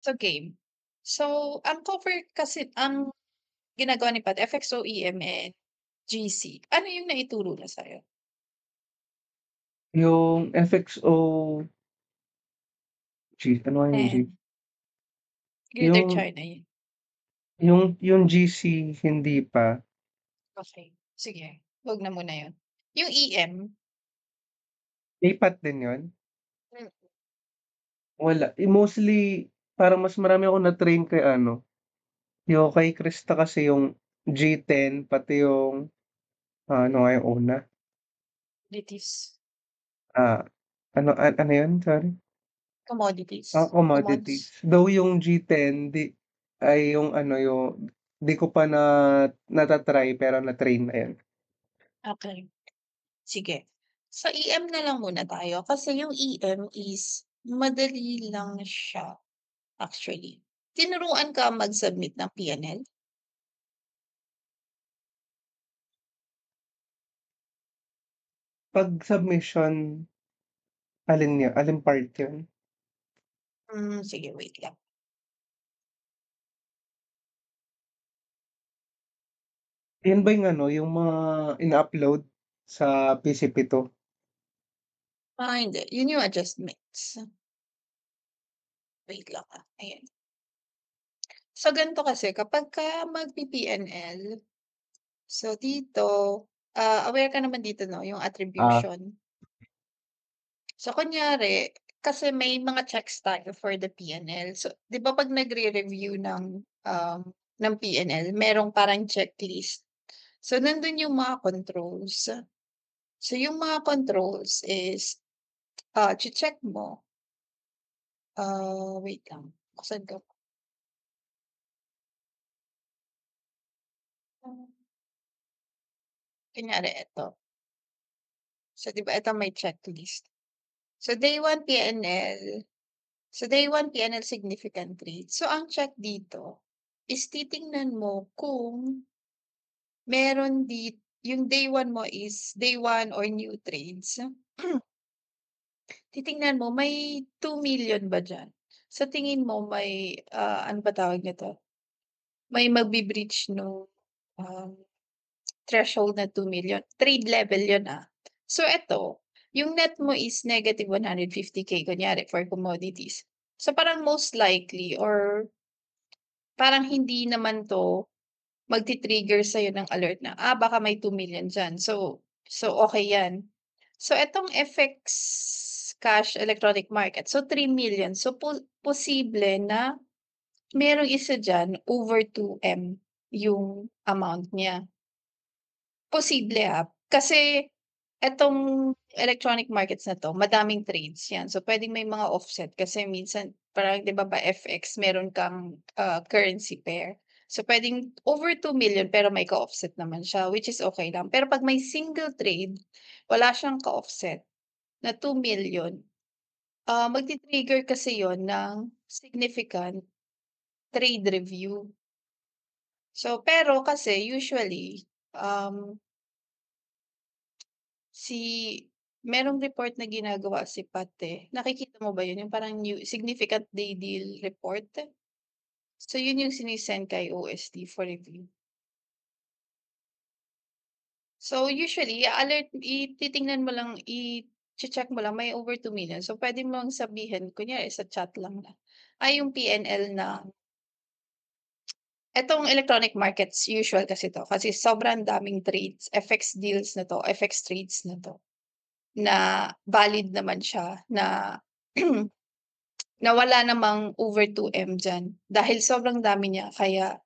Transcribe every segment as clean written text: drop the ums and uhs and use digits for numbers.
Sa game. So, ang cover kasi ang ginagawa ni Pat FXO, EM, and GC. Ano yung naituro niya sa'yo? Yung FXO ano nga yung G? And Greater Yung China yun. yung GC hindi pa. Okey, sige, 'wag na muna yun. Yung EM, Lipat din yun? hmm, Wala, mostly parang mas marami akong na-train kay ano, yung kay Krista kasi yung G10 pati yung, ano nga yung una, commodities. ah, ano yun, sorry? Commodities. Commodities. Commods. Though yung G10 ay yung ano, yung di ko pa nata-try pero na-train na yun. Okey, sige. Sa EM na lang muna tayo kasi yung EM is madali lang siya actually. Tinuruan ka mag-submit ng PNL? 'Pag submission, alin part yun? Sige wait lang. Yun ba yung ano, yung mga ina-upload sa PCP2? Hindi, yun yung adjustments. Wait lang, ayan. So ganito kasi kapagka magpi-PNL, so dito, aware ka naman dito 'no, yung Ah, attribution. So kunyari, kasi may mga checks tayo for the PNL. So 'di ba 'pag nagre-review ng PNL merong parang checklist. So nandun yung mga controls. So yung mga controls is, che-check mo, wait lang, buksan ko. Kunyari eto, so 'di ba eto may checklist. So day 1 PNL, so day 1 PNL significant rate. So ang check dito is titingnan mo kung meron yung day 1 mo is day 1 or new trades. Titingnan mo may 2 million ba diyan? Sa tingin mo may, ano ba tawag nito, may magbe-breach nung, um, threshold na 2 million, trade level yun, So eto, yung net mo is -150K kunyari for commodities. So parang most likely or parang hindi naman 'to magti-trigger sa'yo ng alert na, baka may 2 million diyan. So okey 'yan. So etong FX cash electronic market, so 3 million. So posible na merong isa diyan over 2M yung amount niya. Posible, kasi etong electronic markets na 'to madaming trades 'yan. So puwedeng may mga offset kasi minsan parang 'di ba ba FX meron kang, currency pair. So puwedeng over 2 million pero may ka-offset naman siya, which is okey lang. Pero 'pag may single trade, wala siyang ka-offset na 2 million, magti-trigger kasi yon ng significant trade review. So pero kasi usually, Si merong report na ginagawa si Pat, nakikita mo ba yun, yung parang new significant day deal report? So yun yung kay OST for review. So usually titingnan mo lang, check mo lang may over 2 million, so puwede mong sabihin kunyari sa chat lang na, yung PNL na etong electronic markets usual kasi 'to, kasi sobrang daming trades, FX deals na 'to, FX trades na 'to, na valid naman siya na na wala namang over 2M diyan dahil sobrang dami niya kaya,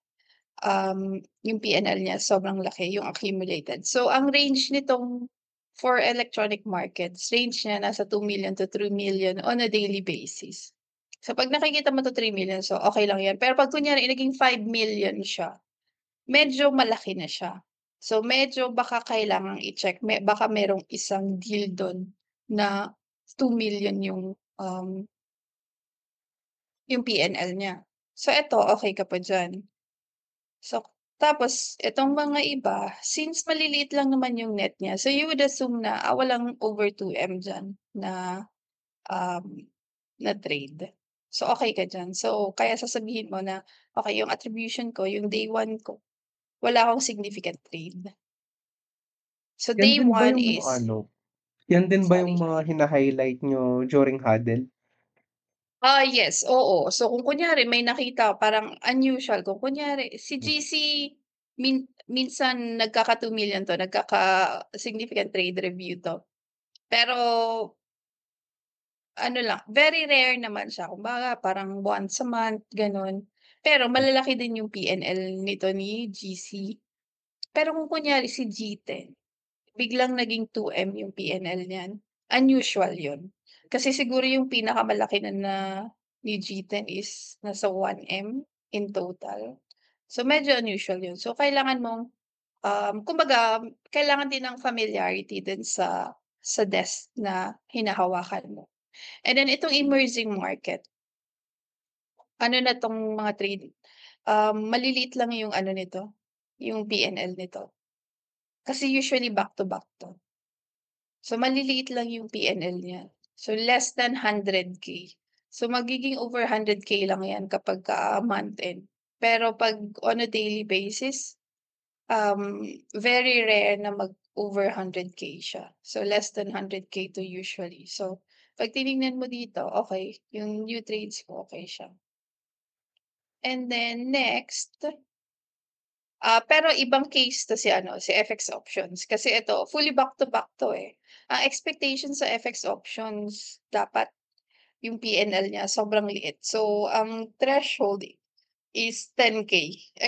yung PNL niya sobrang laki yung accumulated. So ang range nitong for electronic markets, range niya nasa 2 million to 3 million on a daily basis. So 'pag nakikita mo to 3 million, so okey lang yan. Pero 'pag kunyari naging 5 million siya, medyo malaki na siya. So medyo baka kailangang i-check, baka merong isang deal dun na 2 million yung PNL niya. So eto, okey ka pa diyan. So tapos itong mga iba, since maliliit lang naman yung net niya, so you would assume na, walang over 2M diyan na, um, na trade. So, okey ka diyan. So, kaya sasabihin mo na, okey yung attribution ko, yung day one ko, wala akong significant trade. So, Yan day din ba one yung is ano, yan din ba yung sorry. mga hina-highlight niyo during huddle? Yes, oo. So, kung kunyari may nakita parang unusual, kung kunyari si GC minsan nagkaka-2 million 'to, nagkaka-significant trade review 'to. Pero ano lang, very rare naman siya. Kumbaga parang once a month, gano'n. Pero malalaki din yung P&L nito ni GC. Pero kung kunyari si G10 biglang naging 2M yung PNL niyan, unusual yun. Kasi siguro yung pinakamalaki na ni G10 is nasa 1M in total. So, medyo unusual yun. So, kailangan mong, kumbaga kailangan din ng familiarity din sa desk na hinahawakan mo. And then itong emerging market, ano na 'tong mga trade, maliliit lang yung ano nito, yung PNL nito. Kasi usually back to back 'to. So, maliliit lang yung PNL niya. So, less than 100K. So, magiging over 100K lang yan kapagka month end. Pero 'pag on a daily basis, very rare na mag-over 100K siya. So, less than 100K to usually. So, 'pag tinignan mo dito, okey, yung new trades ko okey siya. And then next, pero ibang case 'to si ano, si FX options. Kasi ito fully back to back 'to, eh. Ang expectation sa FX options dapat yung PNL niya sobrang liit. So, ang threshold is 10K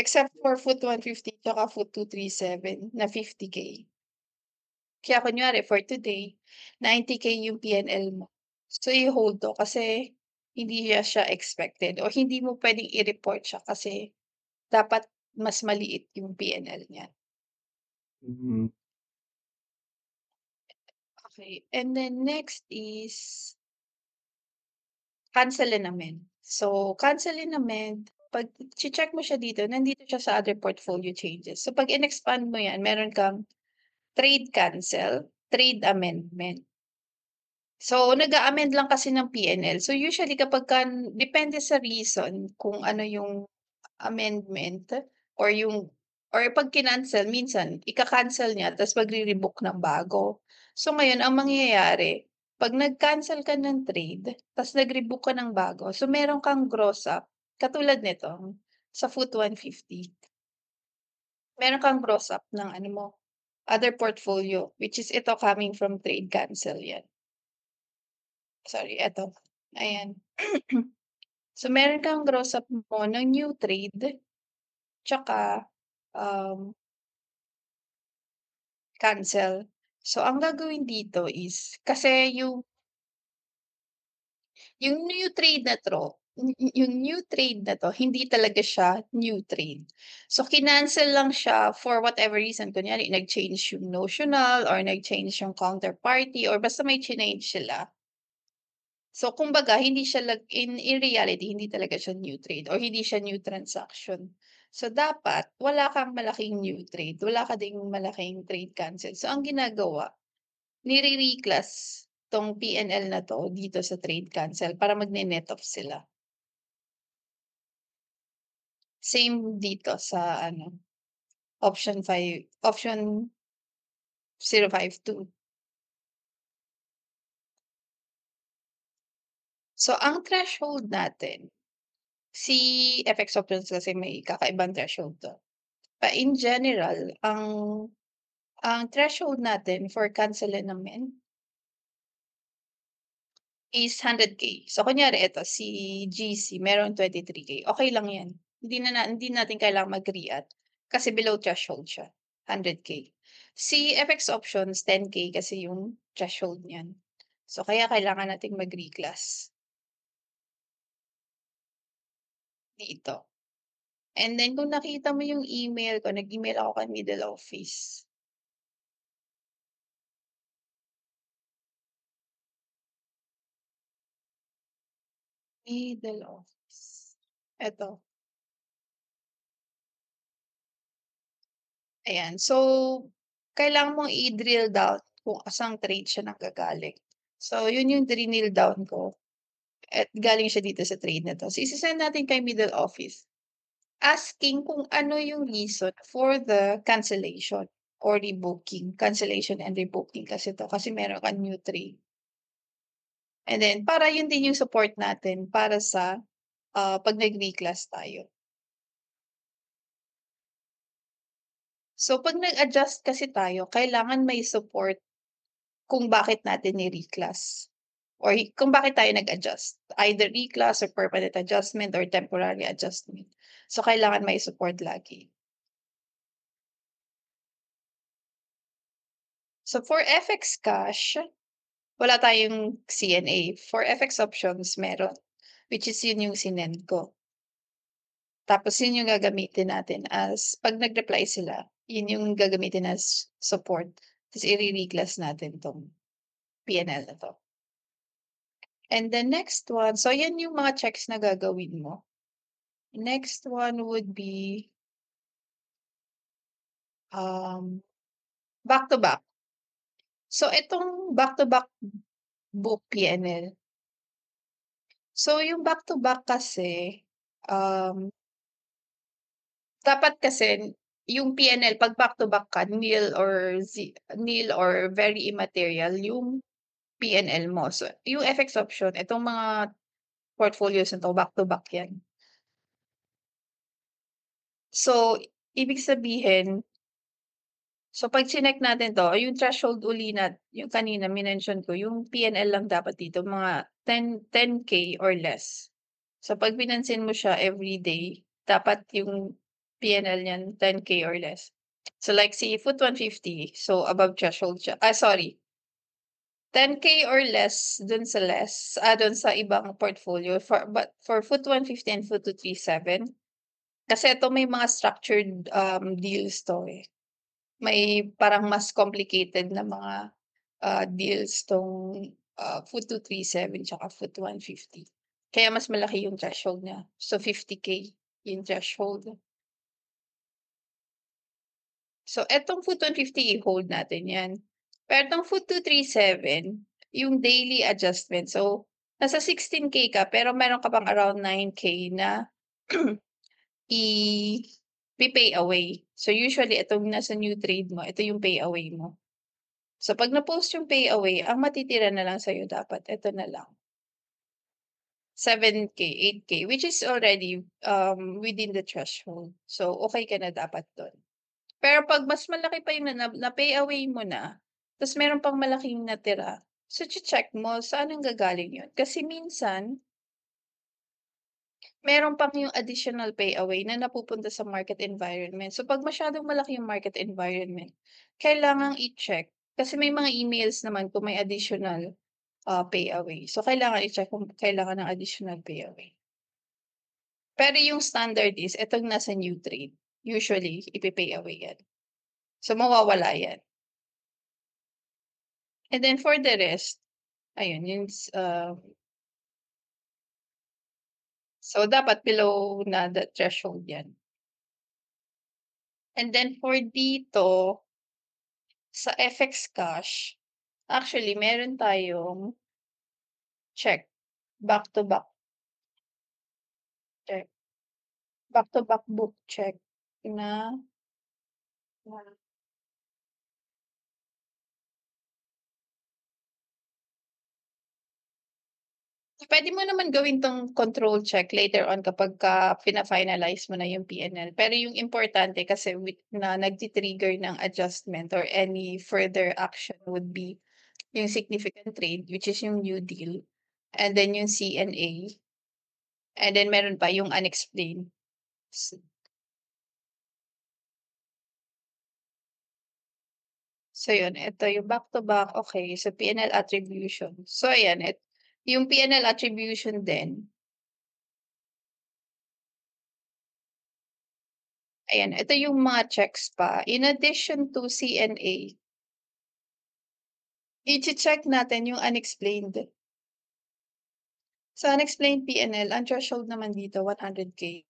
except for FTSE 150 tsaka FTSE 237 na 50K. Kaya kunyari for today, 90K yung PNL mo. So, i-hold 'to kasi hindi siya expected o hindi mo puwedeng i-report siya kasi dapat mas maliit yung PNL niya. Mm, Okay, and then next is cancel and amend. So, cancel and amend, 'pag check mo siya dito, nandito siya sa other portfolio changes. So, 'pag in-expand mo 'yan, meron kang trade cancel, trade amendment. So, nag-a-amend lang kasi ng PNL. So, usually kapagka depende sa reason kung ano yung amendment or yung or 'pag kinancel minsan ika-cancel niya ta's magre-rebook ng bago. So ngayon ang mangyayari 'pag nag-cancel ka ng trade ta's nag-rebook ka ng bago, so meron kang gross up katulad nito sa FTSE 150, meron kang gross up ng ano mo, other portfolio which is ito coming from trade cancel 'yan. Sorry eto, ayan. So meron kang gross up mo ng new trade tsaka, um cancel. So, ang gagawin dito is kasi yung new trade na 'to, yung new trade na 'to hindi talaga siya new trade. So, kinancel lang siya for whatever reason. Kunyari nag-change yung notional or nag-change yung counterparty or basta may chinange sila. So, kumbaga hindi siya in reality hindi talaga siya new trade or hindi siya new transaction. So, dapat wala kang malaking new trade, wala ka ding malaking trade cancel. So, ang ginagawa nire-reclass 'tong PNL na 'to dito sa trade cancel para magne-net off sila. Same dito sa ano, option 052. So, ang threshold natin, si FX options kasi may kakaibang threshold 'to. In general, ang threshold natin for cancel and amend is 100K. So, kunyari eto si GC merong 23K, okey lang 'yan. Hindi natin kailangang mag-re-add kasi below threshold siya, 100K. Si FX options 10K kasi yung threshold niyan. So, kaya kailangan nating mag-reclass dito. And then kung nakita mo yung email ko, nag-email ako kay middle office. Middle office, eto, ayan. So, kailangan mong i-drill down kung saang trade siya nanggagaling. So, yun yung drinil down ko. at galing siya dito sa trade na 'to. So ise-send natin kay middle office, asking kung ano yung reason for the cancellation or rebooking, cancellation and rebooking kasi 'to, kasi meron kang new trade. And then para yun din yung support natin para sa, 'pag nag-reclass tayo. So 'pag nag-adjust kasi tayo kailangan may support kung bakit natin ni-reclass or kung bakit tayo nag-adjust, either reclass or permanent adjustment or temporary adjustment. So kailangan may support lagi. So for FX cash, wala tayong CNA. For FX options meron, which is yun yung sinend ko. Tapos yun yung gagamitin natin as 'pag nag-reply sila, yun yung gagamitin as support, ta's ire-reclass natin 'tong PNL na 'to. And the next one, so yan yung mga checks na gagawin mo. Next one would be, back to back. So itong back to back book PNL, so yung back to back kasi, um, dapat kasi yung PNL 'pag back to back ka nil or very immaterial yung PNL mo. So yung FX option, itong mga portfolios na 'to back to back yan. So ibig sabihin, so 'pag chineck natin 'to, yung threshold uli yung kanina minention ko, yung PNL lang dapat dito mga 10K or less. So 'pag pinansin mo siya everyday, dapat yung PNL niyan 10K or less. So like si Food 150, so above threshold siya, sorry, 10K or less dun sa ibang portfolio but for Food 150 and Food 237, kasi ito may mga structured, deals 'to, eh. May parang mas complicated na mga, deals 'tong, Food 237 tsaka Food 150. Kaya mas malaki yung threshold niya. So 50K yung threshold. So etong Food 150 i-hold natin 'yan. Pero itong Food 237, yung daily adjustment, so nasa 16K ka pero meron ka pang around 9K na ipe-pay away. So usually itong nasa new trade mo, ito yung pay away mo. So 'pag na-post yung pay away, ang matitira na lang sa'yo dapat eto na lang, 7K, 8K, which is already, within the threshold. So okey ka na dapat dun. Pero 'pag mas malaki pa yung na-pay away mo na, ta's meron pang malaking natira, so che-check mo saan nanggagaling yun. Kasi minsan meron pang yung additional pay away na napupunta sa market environment. So 'pag masyadong malaki yung market environment, kailangang i-check kasi may mga emails naman kung may additional, pay away. So kailangan i-check kung kailangan ng additional pay away. Pero yung standard is itong nasa new trade, usually ipe-pay away yan. So mawawala yan. And then for the rest, ayun so dapat below na the threshold yan. And then for dito, sa FX cash, actually meron tayong check, back to back check, back to back book check na puwede mo naman gawin 'tong control check later on kapagka fina-finalize mo na yung PNL. Pero yung importante kasi na nagti-trigger ng adjustment or any further action would be yung significant trade, which is yung new deal, and then yung CNA, and then meron pa yung unexplained. S so yun, ito yung back to back, okey, so PNL attribution. So ayan, yung PNL attribution din, ayan, ito yung mga checks pa. In addition to CNA, iche-check natin yung unexplained. Sa unexplained PNL, ang threshold naman dito 100K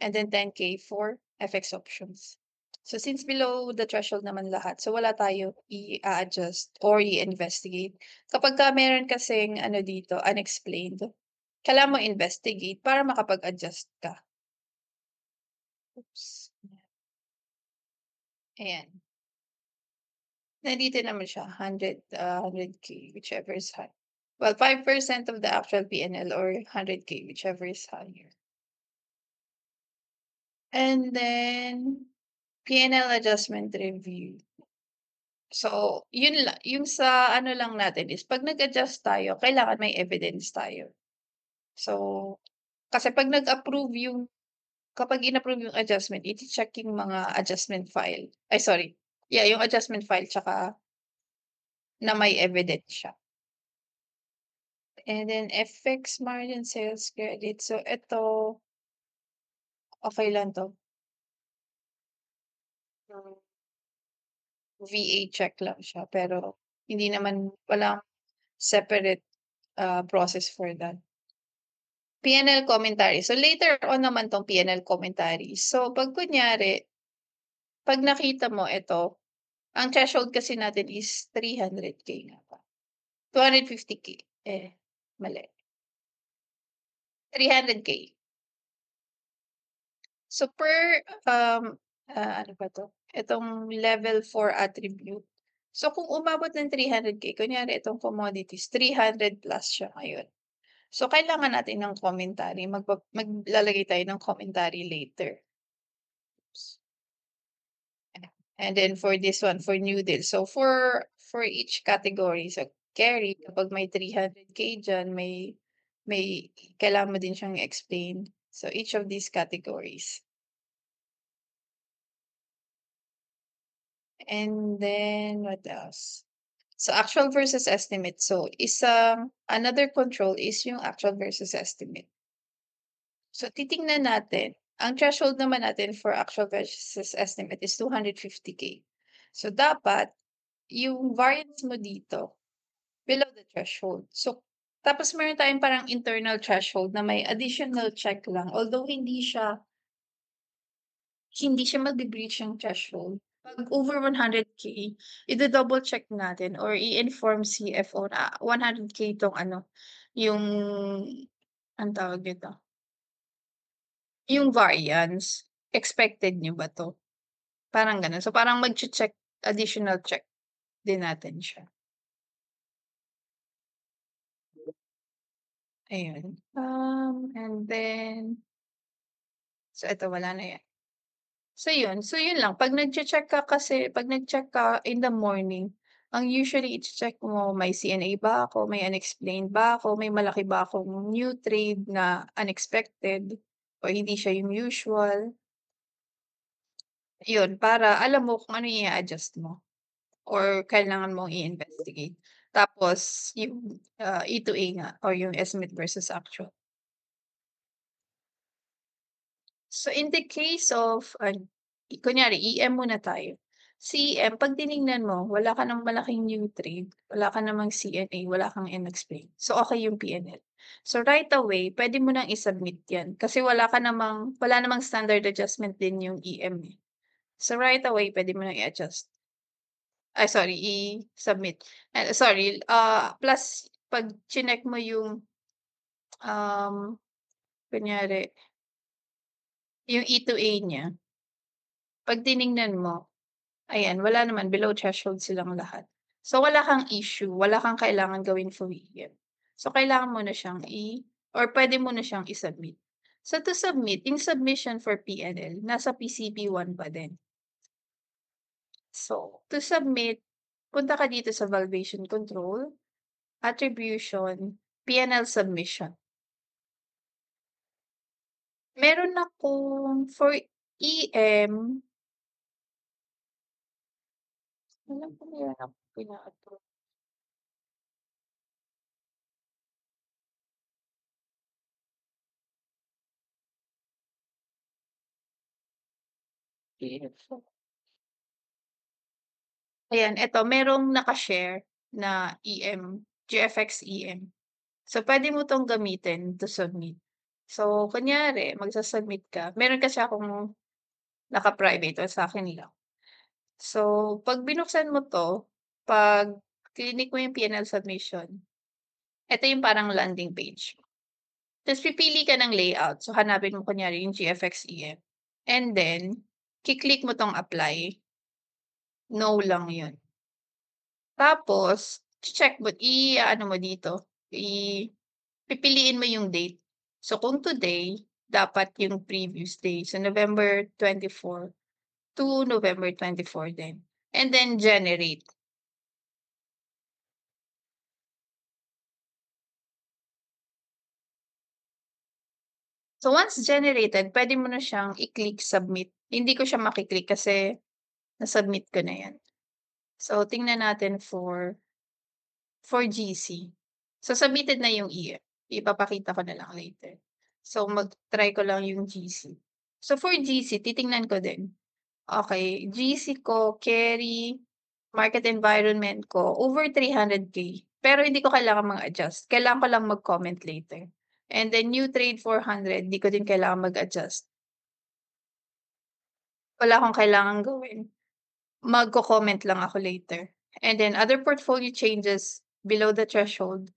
and then 10K for FX options. So since below the threshold naman lahat, so wala tayo i-a-adjust or i-investigate. Kapagka meron kasing ano dito, unexplained, kailangan mo investigate para makapag-adjust ka. Oops, ayan. Nandito naman siya 100K whichever is high. Well, 5% of the actual PNL or 100K whichever is higher. And then PNL adjustment review. So, yung sa ano lang natin is 'pag nag-adjust tayo kailangan may evidence tayo. So, kasi 'pag nag-approve kapag in-approve yung adjustment iche-check yung mga adjustment file, ay sorry, yeah, yung adjustment file tsaka na may evidence siya. And then FX margin sales credit. So ito, okey lang 'to. Hmm, VA check lang siya pero hindi naman walang separate, process for that. PNL commentary. So later on naman 'tong PNL commentary. So 'pag kunyari, 'pag nakita mo ito, ang threshold kasi natin is 300K nga ba? 250K, eh, mali, 300K. So ano ba 'to, itong level 4 attribute. So kung umabot ng 300K kunyari itong commodities 300 plus siya ngayon. So kailangan natin ng commentary, maglalagay tayo ng commentary later. And then for this one, for new deal. So for each category, so carry kapag may 300K diyan may kailangan mo din siyang explain. So each of these categories. And then what else? So actual versus estimate. So another control is yung actual versus estimate. So titingnan natin, ang threshold naman natin for actual versus estimate is 250K. So dapat yung variance mo dito below the threshold. So tapos meron tayong parang internal threshold na may additional check lang although hindi siya magbe-breach yung threshold. 'Pag over 100K, ida-double check natin or i-inform CFO na 100K 'tong ano, yung anong tawag dito, yung variance, expected niyo ba 'to? Parang gano'n. So, parang magche-check, additional check din natin siya, ayun. And then so eto wala na 'yan. So yun lang 'pag nagche-check ka kasi 'pag nag-check ka in the morning, ang usually iche-check mo may CNA ba ako, may unexplained ba ako, may malaki ba akong new trade na unexpected o hindi siya yung usual, yun para alam mo kung ano i-a-adjust mo or kailangan mong i-investigate. Tapos yung, E to A nga or yung estimate versus actual. So, in the case of kunyari EM muna tayo. Si EM 'pag tiningnan mo wala ka ng malaking new trade, wala ka namang CNA, wala kang inexplain, so okey yung PNL. So, right away puwede mo ng i-submit 'yan kasi wala namang standard adjustment din yung EM, eh. So, right away puwede mo ng i-adjust, ay sorry i-submit. Sorry, plus 'pag chineck mo yung, um, kunyari yung E2A niya, 'pag tiningnan mo ayan, wala naman, below threshold silang lahat. So, wala kang issue, wala kang kailangan gawin for year. So, kailangan mo na siyang or puwede mo na siyang i-submit. So, to submit, yung submission for PNL nasa PCP-1 pa din. So, to submit, punta ka dito sa valuation control, attribution, PNL submission. Meron akong for EM, alam ko meron akong pina-approve. Ayan, eto merong naka-share na GFX-EM. So, puwede mo 'tong gamitin to submit. So, kunyari magsa-submit ka, meron kasi akong naka-private o sa'kin lang. So, 'pag binuksan mo 'to, 'pag klinik mo yung PNL submission, eto yung parang landing page. Ta's pipili ka ng layout. So, hanapin mo kunyari yung GFX-EM and then ki-click mo 'tong apply, no lang yun. Tapos check mo i-aano mo dito, pipiliin mo yung date. So, kung today, dapat yung previous day. So, November 24 to November 24 din and then generate. So, once generated puwede mo na siyang i-click submit. Hindi ko siya maki-click kasi na-submit ko na 'yan. So, tingnan natin for GC. So, submitted na yung EF. Ipapakita ko na lang later. So, mag-try ko lang yung GC. So, for GC titingnan ko din. Okay, GC ko carry, market environment ko over 300K. Pero hindi ko kailangan mag-adjust. Kailangan ko lang mag-comment later. And then new trade 400 di ko din kailangan mag-adjust. Wala akong kailangang gawin. Magko-comment lang ako later. And then other portfolio changes below the threshold,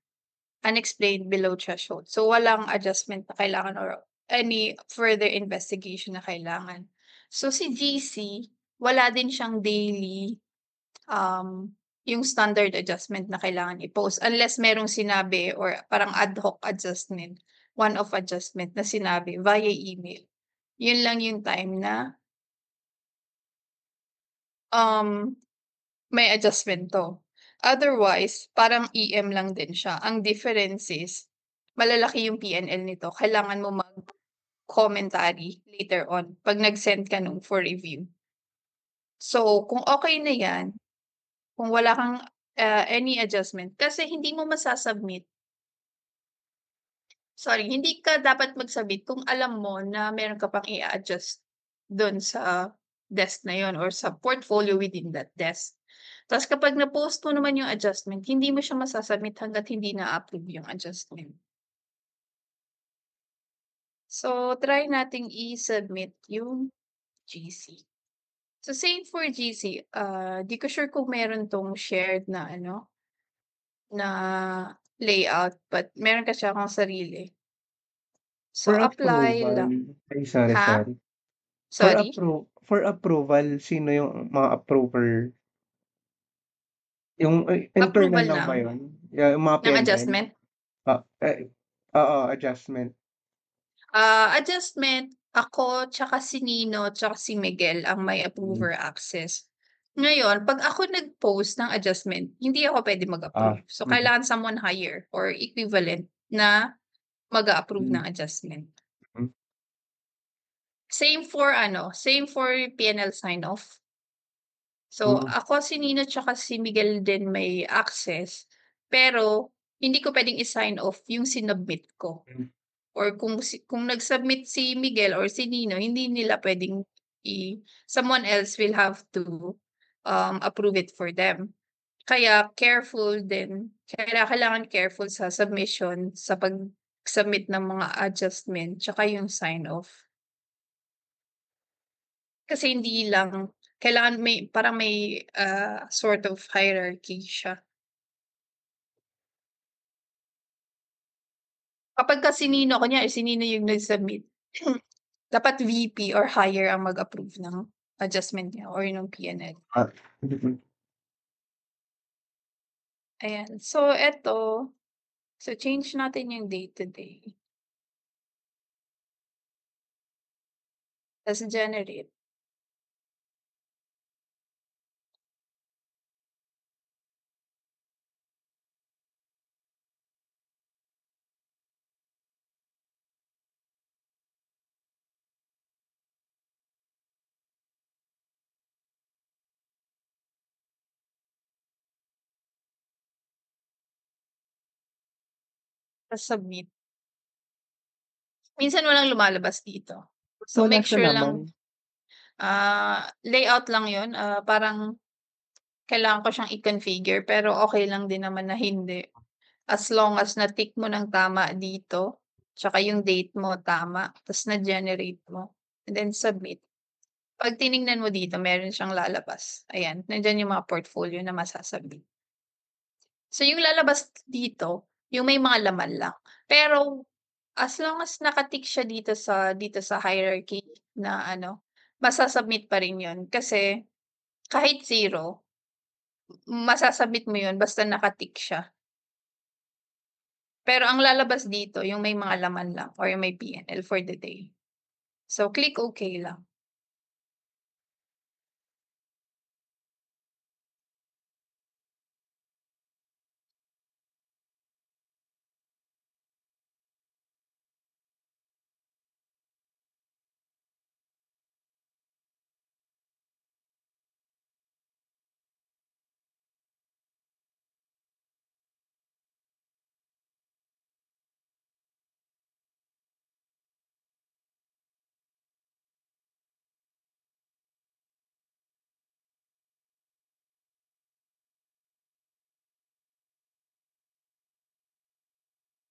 unexplained below threshold. So walang adjustment na kailangan or any further investigation na kailangan. So si GC, wala din siyang daily, yung standard adjustment na kailangan i-post unless merong sinabi or parang ad hoc adjustment, one-off adjustment na sinabi via email. Yun lang yung time na, um may adjustment 'to. Otherwise, parang EM lang din siya. Ang difference is malalaki yung PNL nito. Kailangan mo mag-commentary later on 'pag nag-send ka nun for review. So, kung okey na 'yan, kung wala kang, any adjustment kasi hindi mo hindi ka dapat mag-submit kung alam mo na meron ka pang i-a-adjust dun sa desk na yun or sa portfolio within that desk. Ta's kapag na-post mo naman yung adjustment, hindi mo siya masa-submit hangga't hindi na-approve yung adjustment. So, try nating i-submit yung GC. So, same for GC, 'di ko sure kung meron 'tong shared na ano, na layout but meron kasi akong sarili. So, For apply approval lang. ay sorry, Ha? sorry. Sorry? For approval, sino yung mga approver? Yung internal Approval lang ba yun? Yung mga ng PNL? adjustment? Ah, oo, adjustment. Adjustment, ako tsaka si Nino tsaka si Miguel ang may Hmm, approver access. Ngayon 'pag ako nag-post ng adjustment, hindi ako puwede ah, mag-approve. So, mm, kailangan someone higher or equivalent na mag-a-approve hmm, ng adjustment. hmm, Same for PNL sign off. So, mm, ako, si Nino tsaka si Miguel din may access, pero hindi ko puwedeng i-sign off yung sinubmit ko. hmm. Or kung nag-submit si Miguel or si Nino hindi nila puwedeng someone else will have to, approve it for them. Kaya careful din, kailangan careful sa submission sa pag-submit ng mga adjustment tsaka yung sign off. Kasi hindi lang kailangan may sort of hierarchy siya. Kapagka si Nino kunyari si Nino yung nag-submit, dapat VP or higher ang mag-approve ng adjustment niya or ng PNL. Ah, mm. Ayan. So eto, change natin yung day to day, ta's generate, ta's submit. Minsan walang lumalabas dito. So Wala make siya sure naman. lang, layout lang yun, parang kailangan ko siyang i-configure pero okey lang din naman na hindi. As long as na-tick mo ng tama dito, tsaka yung date mo tama, ta's na-generate mo, and then submit. 'Pag tiningnan mo dito meron siyang lalabas, ayan, nandiyan yung mga portfolio na masa-submit. So yung lalabas dito, yung may mga laman lang. Pero As long as naka-tick siya dito sa hierarchy na ano, masa-submit pa rin 'yun kasi kahit zero masa-submit mo 'yun basta naka-tick siya. Pero ang lalabas dito yung may mga laman lang or yung may PNL for the day. So, click okey lang.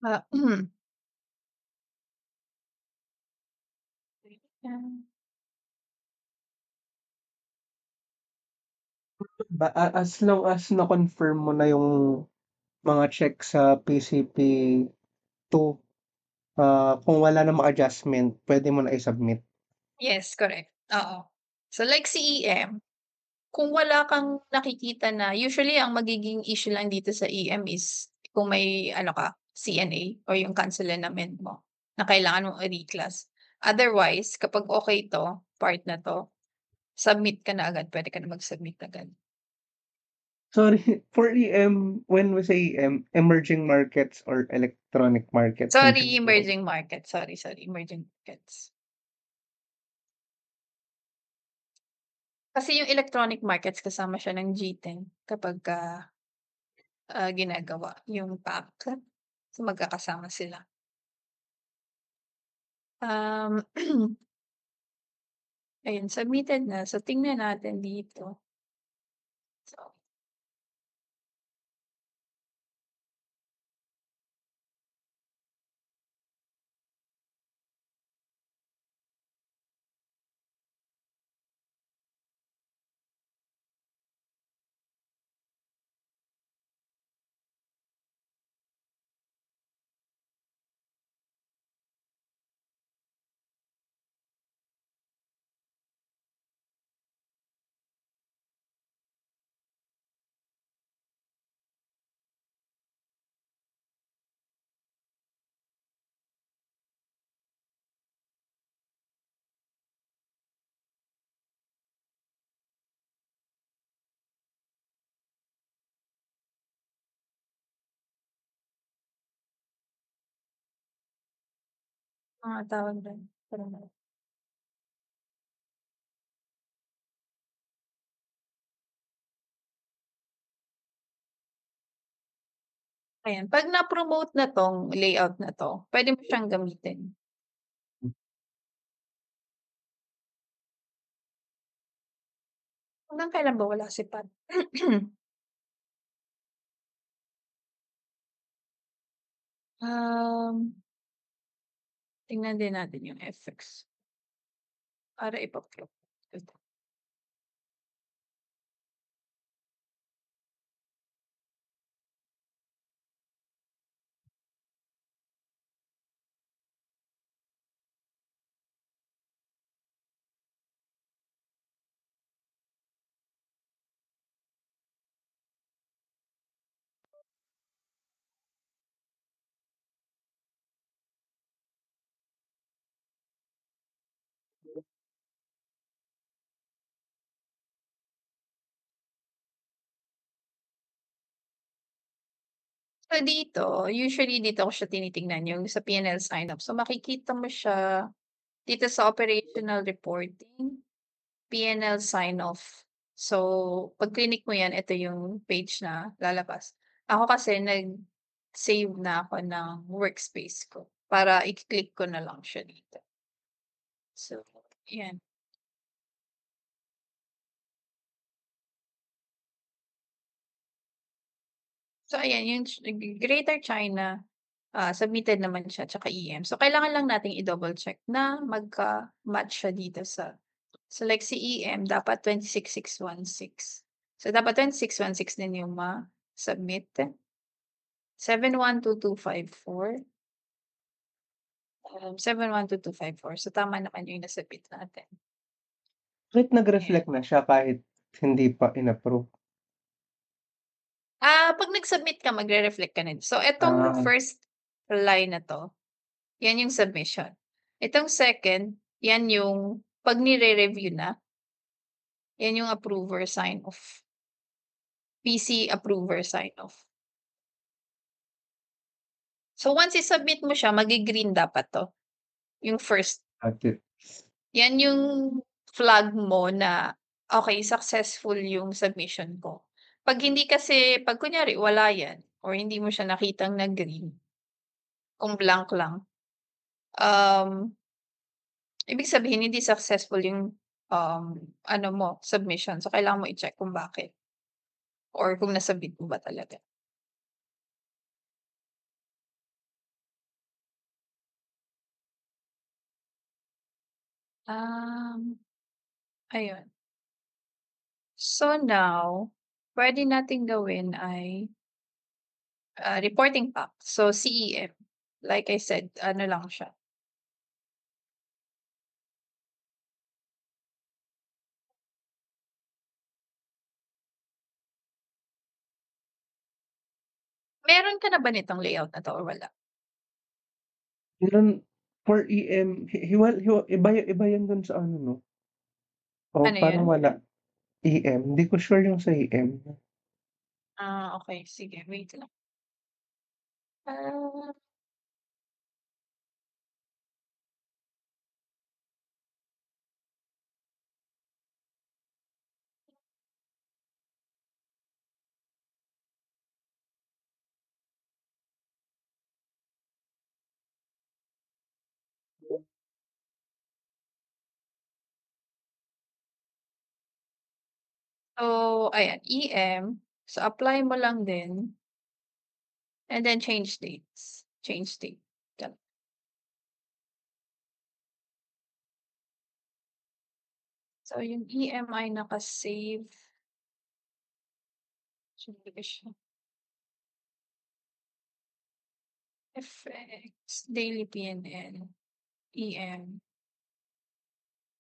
Ah, yan. As long as na-confirm mo na yung mga check sa PCP2, kung wala namang adjustment, pwede mo na i-submit. Yes, correct, oo. So, like si EM, kung wala kang nakikita na usually ang magiging issue lang dito sa EM is kung may ano ka, CNA o yung cancel and amend mo na kailangan mong i-reclass. Otherwise, kapag okey 'to, part na 'to, submit ka na agad, puwede ka na mag-submit agad. Sorry, for EM, when we say EM, emerging markets or electronic markets yung Sorry, tinutukoy? emerging market. Sorry, emerging markets. Kasi yung electronic markets kasama siya ng G10 kapagka, ginagawa yung pack. So, magkakasama sila. Um, ayun submitted na. So, tingnan natin dito. So, mga tawag dun, parang ayan, 'pag na-promote na 'tong layout na 'to, puwede mo siyang gamitin. Hanggang kailan ba wala si Pat? Um, tingnan din natin yung FX para ipa-plot. So dito, usually dito ko siya tinitingnan yung sa PNL sign up. So makikita mo siya dito sa operational reporting, PNL sign off. So 'pag clinic mo 'yan, ito yung page na lalabas. Ako kasi nag-save na ako ng workspace ko para i-click ko na lang siya dito. So 'yan. So ayan yung Greater China, submitted naman siya tsaka EM. So kailangan lang nating i-double check na magka-match siya dito sa like si EM dapat 26,616. So dapat 26,616 din yung ma-submit. 712254. 71254. So, tama naman yung nasabit natin. Kahit Ayan. nag-reflect na siya kahit hindi pa in-approve? 'Pag nag-submit ka magre-reflect ka na. So, etong Ah, first line na 'to, yan yung submission. Itong second, yan yung 'pag nire-review na, yan yung approver sign off, PC approver sign off. So, once i-submit mo siya magi-green dapat 'to, yung first. got it. Yan yung flag mo na, okey successful yung submission ko. 'Pag hindi kasi 'pag kunyari wala yan or hindi mo siya nakitang na green, kung blank lang, um, ibig sabihin hindi successful yung, ano mo submission. So, kailangan mo i-check kung bakit or kung na-submit mo ba talaga. Um, Ayun. So now, puwede nating gawin ay, reporting pack. So, CEM. Like I said, ano lang siya. Meron ka na ba nitong layout na 'to or wala? Meron for EM iba yan dun sa ano 'no? O Ano parang 'yun? wala, EM, hindi ko sure yung sa EM. Okey sige wait lang. Ah, so ayan EM, so apply mo lang din and then change dates, change date, gano'n. So yung EM ay naka-save, siyempre ko siya, FX, daily PNL, EM,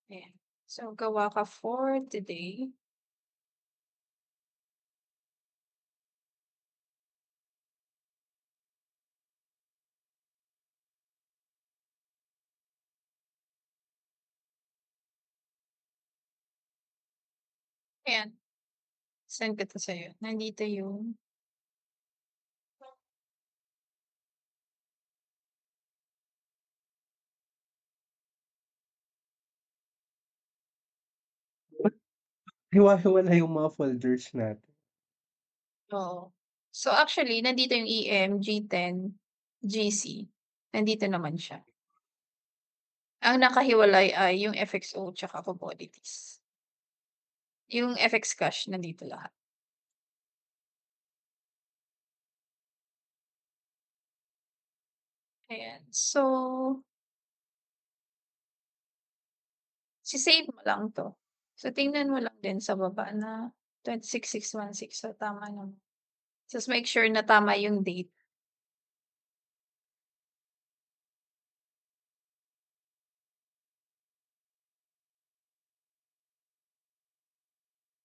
ayan. So gawa ka for today, ayan, send ko 'to sa'yo. Nandito yung Ba't hiwa-hiwalay yung mga folders natin? oo. So actually nandito yung EM, G10, GC, nandito naman siya. Ang nakahiwalay ay yung FXO tsaka commodities. Yung FX cash nandito lahat. Ayan. So, save mo lang 'to. So, tingnan mo lang din sa baba na 26,616 so tama naman. Just make sure na tama yung date.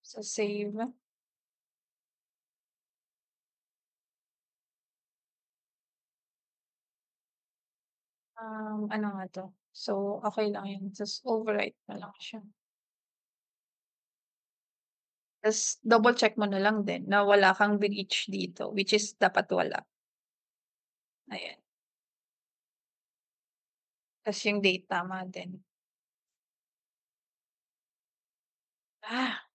So, save. Ano nga 'to? So, okey lang 'yan. Just overwrite mo lang siya. Tas double check mo na lang din na wala kang breach dito, which is dapat wala. Ayan. Tas yung date tama din. Ah,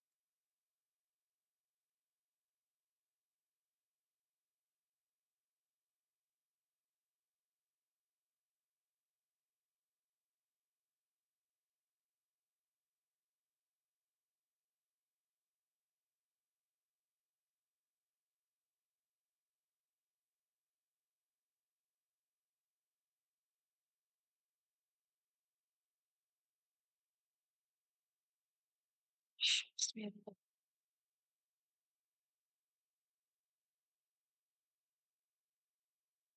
shucks, meron pa.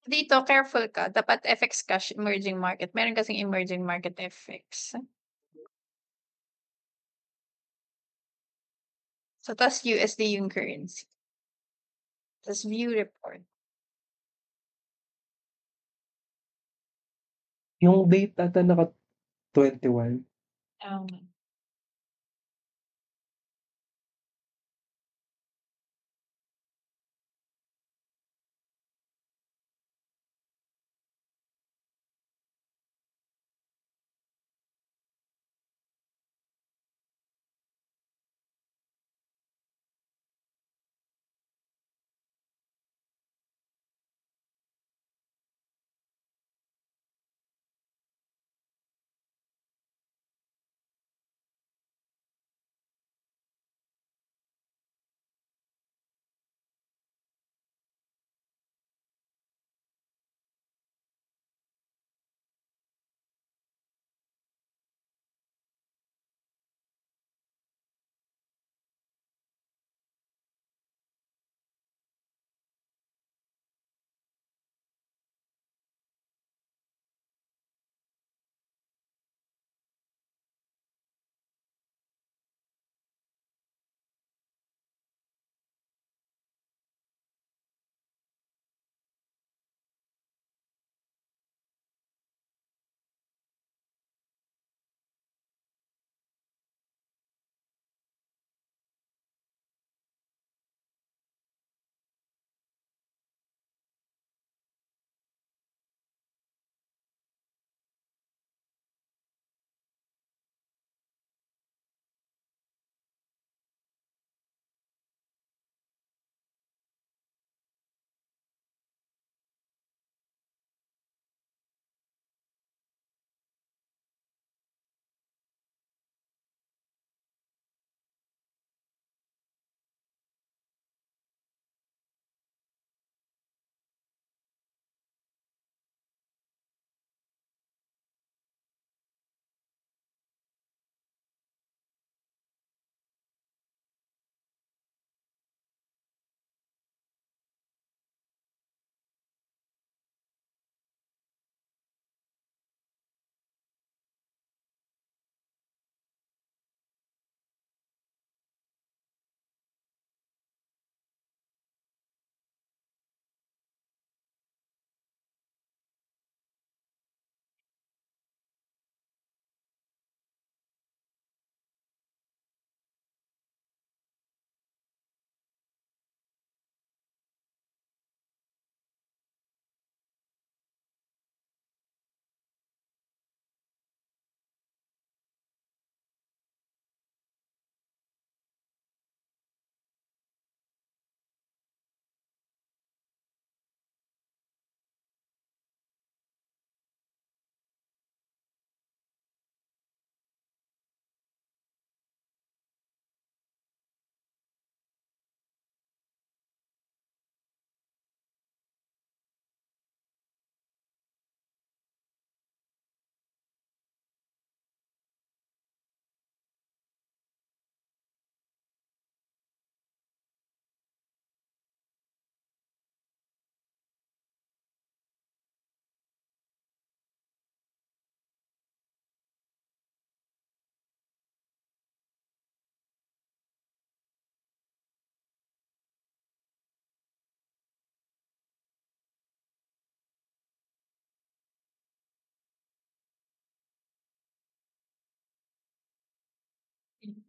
Dito careful ka dapat FX cash emerging market, meron kasing emerging market FX. So ta's USD yung currency, ta's view report. Yung date ata 21. Um,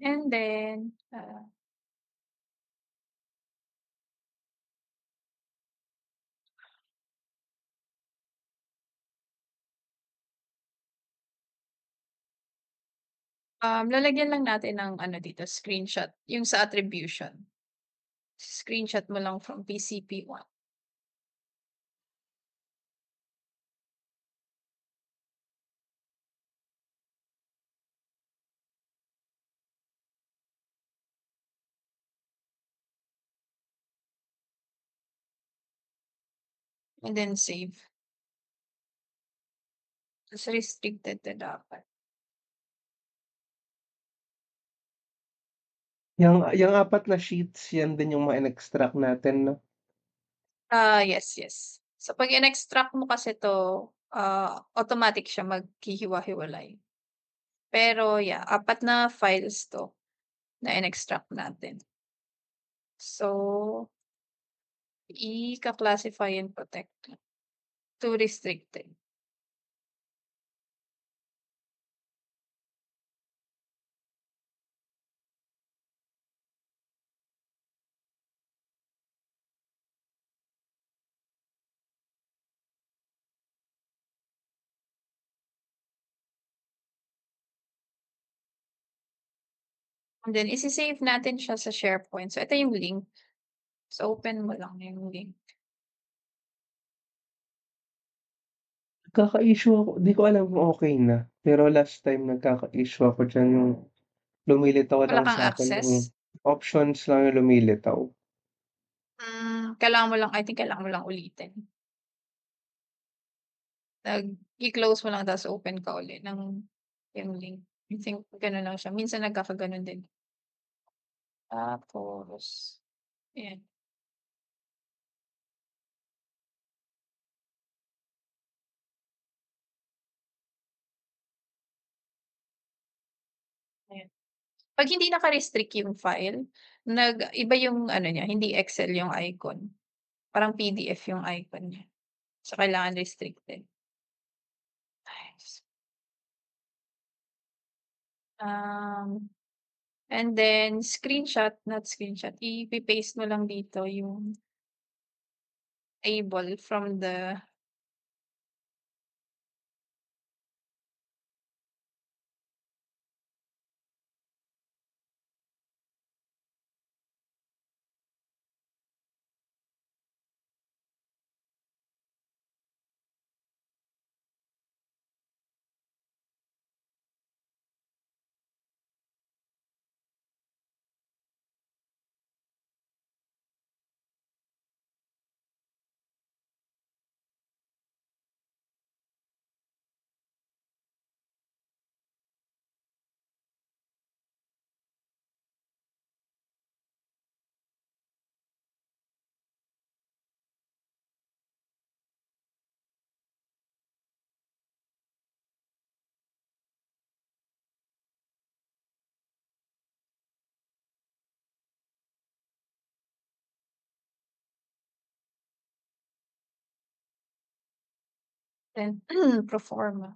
and then, lalagyan lang natin ng ano dito screenshot, yung sa attribution. Screenshot mo lang from PCP1 and then save. Ta's restricted na dapat. Yang 4 na sheets yan din yung mga in-extract natin 'no? Yes, yes. So 'pag in-extract mo kasi 'to, automatic siya maghihiwa-hiwalay. Pero yeah, 4 na files 'to na in-extract natin. So, ika-classify and protect to restricted. And then ise-save natin siya sa SharePoint. So ito yung link. So open mo lang yung link. Nagkaka-issue ako, di ko alam kung okey na, pero last time nagkaka-issue ako diyan yung lumilitaw Wala lang kang sa'kin yung access? options lang yung lumilitaw. Kailangan mo lang I think kailangan mo lang ulitin. I-close mo lang tapos open ka uli ng yung link. I think gano'n lang siya. Minsan nagkakagano'n din. Tapos ayan, ayan. 'Pag hindi naka-restrict yung file, iba yung ano niya, hindi Excel yung icon, parang PDF yung icon niya. So kailangan restricted. Ay Diyos. Um, and then not screenshot, ipe-paste mo lang dito yung table from the then proforma.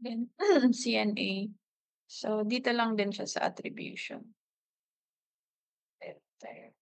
Then CNA. So dito lang din siya sa attribution. Filter.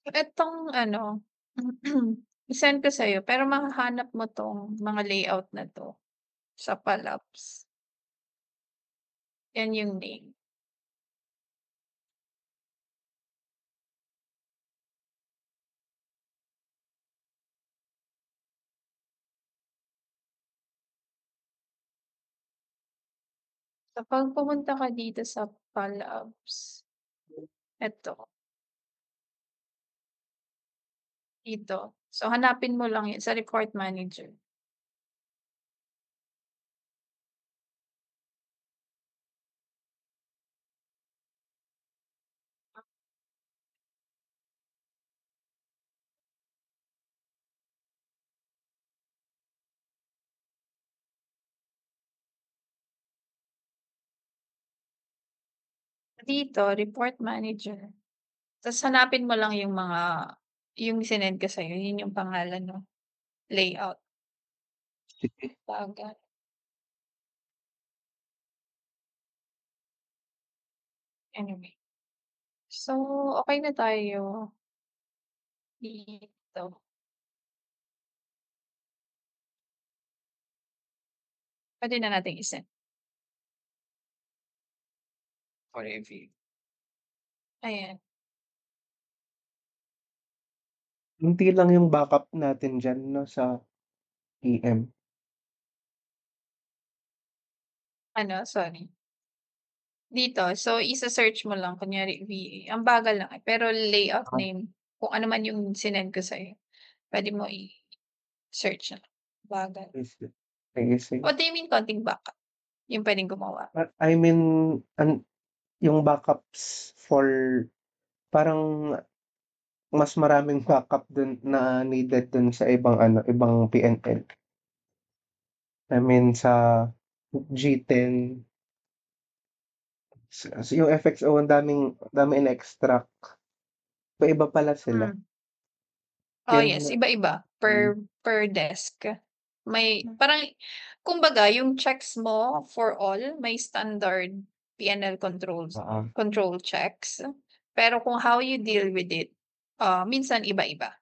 Itong ano, i-send ko sa'yo pero mahahanap mo 'tong mga layout na 'to sa Palabs. Yan yung name. So 'pag pumunta ka dito sa Palabs, eto, dito. So hanapin mo lang 'yan sa report manager. Dito report manager, ta's hanapin mo lang yung sinend ko sa'yo, yun yung pangalan nun, layout, Sige. bagal. Anyway, so okey na tayo dito. Puwede na nating i-send for review. Ayan, Konti lang yung backup natin diyan 'no, sa EM. ano sorry, dito so isa-search mo lang kunyari VA, ang bagal lang, pero layout Ah, name, kung ano man yung sinend ko sa'yo, puwede mo i-search na lang, bagal. sige. Sige, sige. What do you mean konting backup? Yung puwedeng gumawa? I mean yung backups for parang mas maraming backup dun na needed dun sa ibang ano, ibang PNL. I mean sa G10, yung FXO ang daming in-extract. Iba-iba pala sila. Hmm. Oh, Kaya yes, nga iba-iba hmm, per desk. May parang kumbaga yung checks mo for all may standard PNL oo. control checks, pero kung how you deal with it, minsan iba-iba.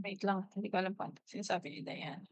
Wait lang hindi ko alam kung ano sinasabi ni Diana.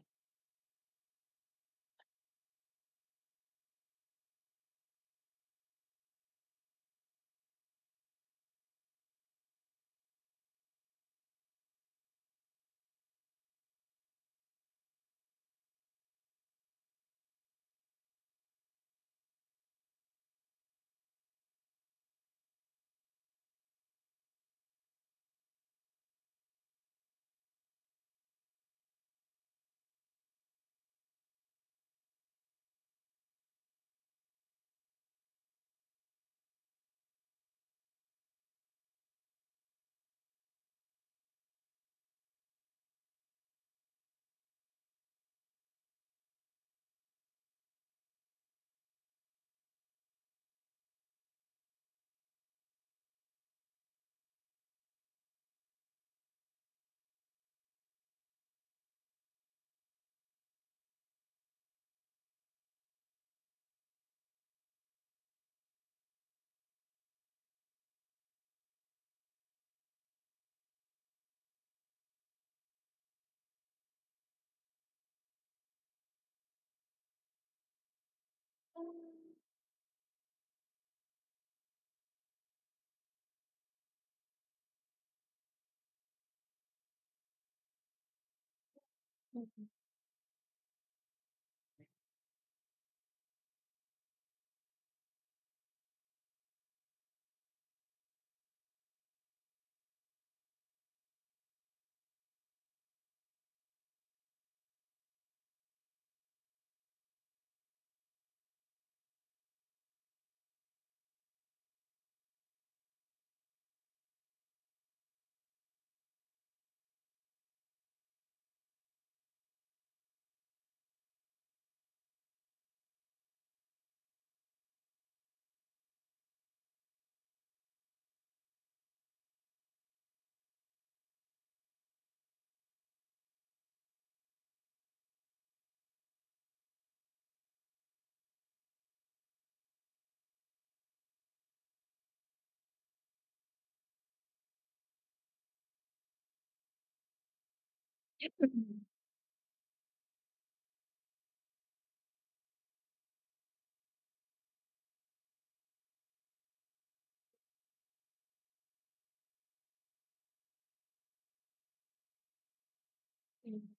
Mm.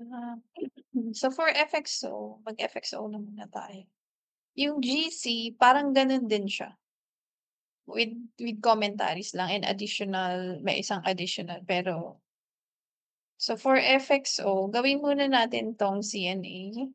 Ah, so for FXO, mag-FXO na muna tayo. Yung GC parang ganun din siya. with commentaries lang and may isang additional pero so for FXO gawin muna natin 'tong CNA.